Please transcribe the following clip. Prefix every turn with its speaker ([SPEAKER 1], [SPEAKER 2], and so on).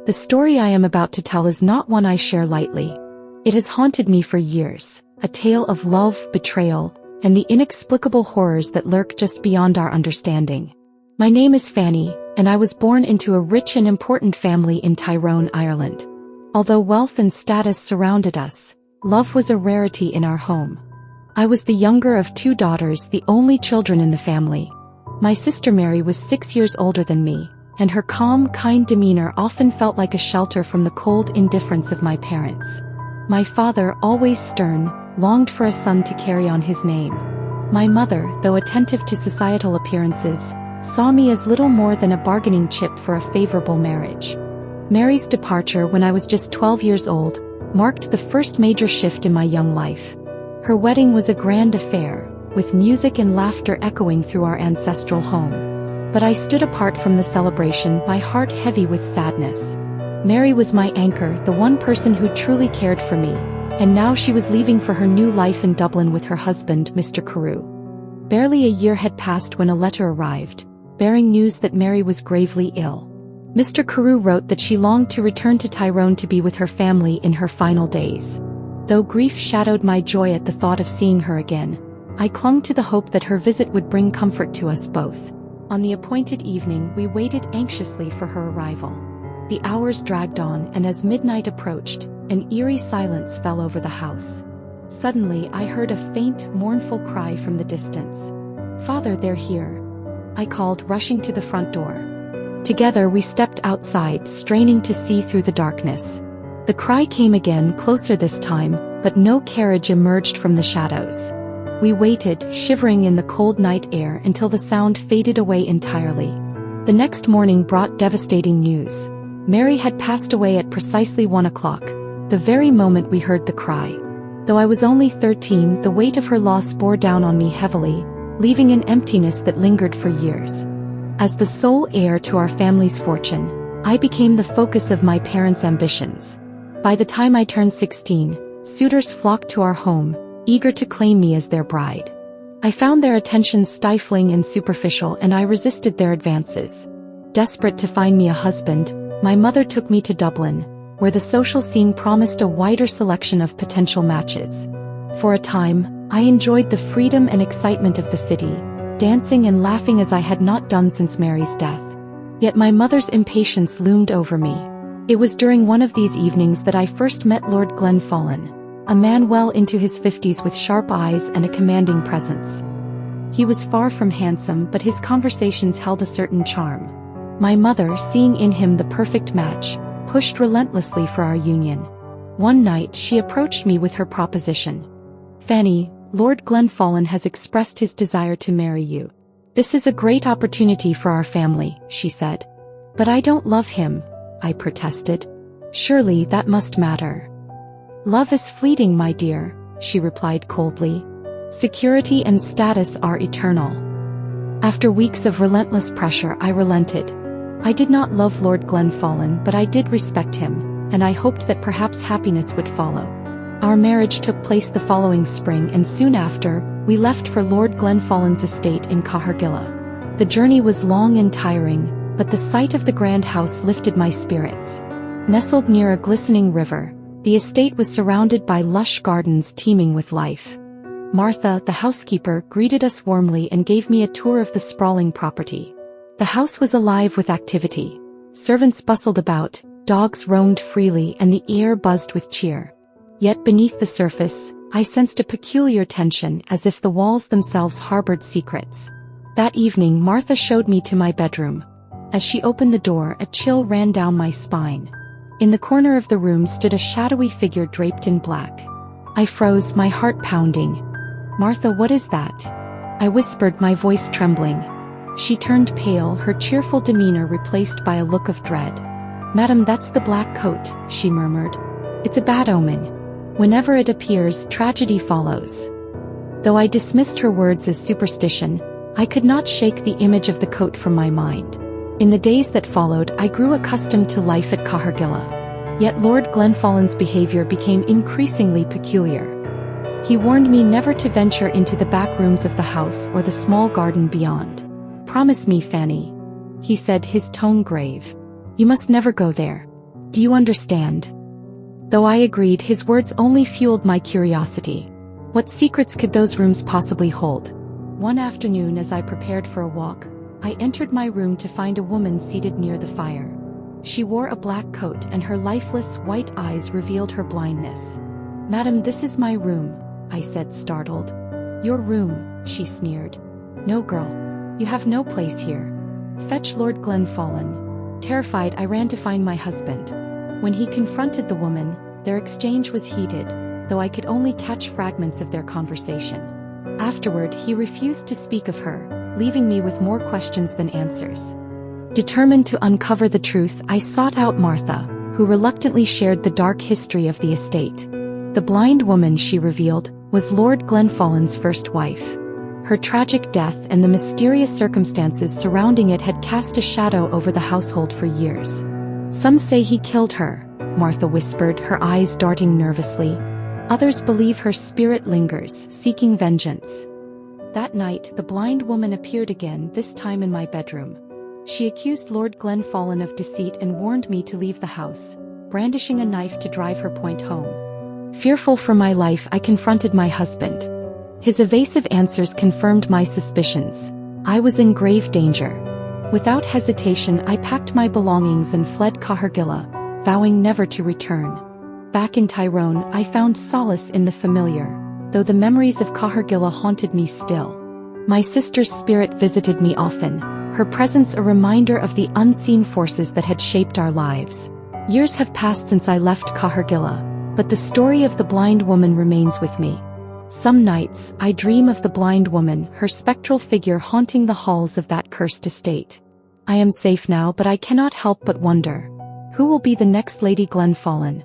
[SPEAKER 1] The story I am about to tell is not one I share lightly. It has haunted me for years, a tale of love, betrayal, and the inexplicable horrors that lurk just beyond our understanding. My name is Fanny, and I was born into a rich and important family in Tyrone, Ireland. Although wealth and status surrounded us, love was a rarity in our home. I was the younger of 2 daughters, the only children in the family. My sister Mary was 6 years older than me, and her calm, kind demeanor often felt like a shelter from the cold indifference of my parents. My father, always stern, longed for a son to carry on his name. My mother, though attentive to societal appearances, saw me as little more than a bargaining chip for a favorable marriage. Mary's departure when I was just 12 years old marked the first major shift in my young life. Her wedding was a grand affair, with music and laughter echoing through our ancestral home. But I stood apart from the celebration, my heart heavy with sadness. Mary was my anchor, the one person who truly cared for me, and now she was leaving for her new life in Dublin with her husband, Mr. Carew. Barely a year had passed when a letter arrived, bearing news that Mary was gravely ill. Mr. Carew wrote that she longed to return to Tyrone to be with her family in her final days. Though grief shadowed my joy at the thought of seeing her again, I clung to the hope that her visit would bring comfort to us both. On the appointed evening, we waited anxiously for her arrival. The hours dragged on, and as midnight approached, an eerie silence fell over the house. Suddenly, I heard a faint, mournful cry from the distance. "Father, they're here," I called, rushing to the front door. Together we stepped outside, straining to see through the darkness. The cry came again, closer this time, but no carriage emerged from the shadows. We waited, shivering in the cold night air, until the sound faded away entirely. The next morning brought devastating news. Mary had passed away at precisely 1 o'clock, the very moment we heard the cry. Though I was only 13, the weight of her loss bore down on me heavily, leaving an emptiness that lingered for years. As the sole heir to our family's fortune, I became the focus of my parents' ambitions. By the time I turned 16, suitors flocked to our home, eager to claim me as their bride. I found their attention stifling and superficial, and I resisted their advances. Desperate to find me a husband, my mother took me to Dublin, where the social scene promised a wider selection of potential matches. For a time, I enjoyed the freedom and excitement of the city, dancing and laughing as I had not done since Mary's death. Yet my mother's impatience loomed over me. It was during one of these evenings that I first met Lord Glenfallen, a man well into his 50s with sharp eyes and a commanding presence. He was far from handsome, but his conversations held a certain charm. My mother, seeing in him the perfect match, pushed relentlessly for our union. One night she approached me with her proposition. "Fanny, Lord Glenfallen has expressed his desire to marry you. This is a great opportunity for our family," she said. "But I don't love him," I protested. "Surely that must matter." "Love is fleeting, my dear," she replied coldly. "Security and status are eternal." After weeks of relentless pressure, I relented. I did not love Lord Glenfallen, but I did respect him, and I hoped that perhaps happiness would follow. Our marriage took place the following spring, and soon after, we left for Lord Glenfallen's estate in Cahergilla. The journey was long and tiring, but the sight of the grand house lifted my spirits. Nestled near a glistening river, the estate was surrounded by lush gardens teeming with life. Martha, the housekeeper, greeted us warmly and gave me a tour of the sprawling property. The house was alive with activity. Servants bustled about, dogs roamed freely, and the air buzzed with cheer. Yet beneath the surface, I sensed a peculiar tension, as if the walls themselves harbored secrets. That evening Martha showed me to my bedroom. As she opened the door, a chill ran down my spine. In the corner of the room stood a shadowy figure draped in black. I froze, my heart pounding. "Martha, what is that?" I whispered, my voice trembling. She turned pale, her cheerful demeanor replaced by a look of dread. "Madam, that's the black coat," she murmured. "It's a bad omen. Whenever it appears, tragedy follows." Though I dismissed her words as superstition, I could not shake the image of the coat from my mind. In the days that followed, I grew accustomed to life at Cahergilla. Yet Lord Glenfallen's behavior became increasingly peculiar. He warned me never to venture into the back rooms of the house or the small garden beyond. "Promise me, Fanny," he said, his tone grave. "You must never go there. Do you understand? Though I agreed, his words only fueled my curiosity. What secrets could those rooms possibly hold? One afternoon, as I prepared for a walk, I entered my room to find a woman seated near the fire. She wore a black coat and her lifeless white eyes revealed her blindness. "Madam, this is my room," I said, startled. "Your room," she sneered. "No, girl. You have no place here. Fetch Lord Glenfallen." Terrified, I ran to find my husband. When he confronted the woman, their exchange was heated, though I could only catch fragments of their conversation. Afterward, he refused to speak of her, leaving me with more questions than answers. Determined to uncover the truth, I sought out Martha, who reluctantly shared the dark history of the estate. The blind woman, she revealed, was Lord Glenfallen's first wife. Her tragic death and the mysterious circumstances surrounding it had cast a shadow over the household for years. "Some say he killed her," Martha whispered, her eyes darting nervously. "Others believe her spirit lingers, seeking vengeance." That night, the blind woman appeared again, this time in my bedroom. She accused Lord Glenfallen of deceit and warned me to leave the house, brandishing a knife to drive her point home. Fearful for my life, I confronted my husband. His evasive answers confirmed my suspicions. I was in grave danger. Without hesitation, I packed my belongings and fled Cahergilla, vowing never to return. Back in Tyrone, I found solace in the familiar, though the memories of Cahergilla haunted me still. My sister's spirit visited me often, her presence a reminder of the unseen forces that had shaped our lives. Years have passed since I left Cahergilla, but the story of the blind woman remains with me. Some nights, I dream of the blind woman, her spectral figure haunting the halls of that cursed estate. I am safe now, but I cannot help but wonder, who will be the next Lady Glenfallen?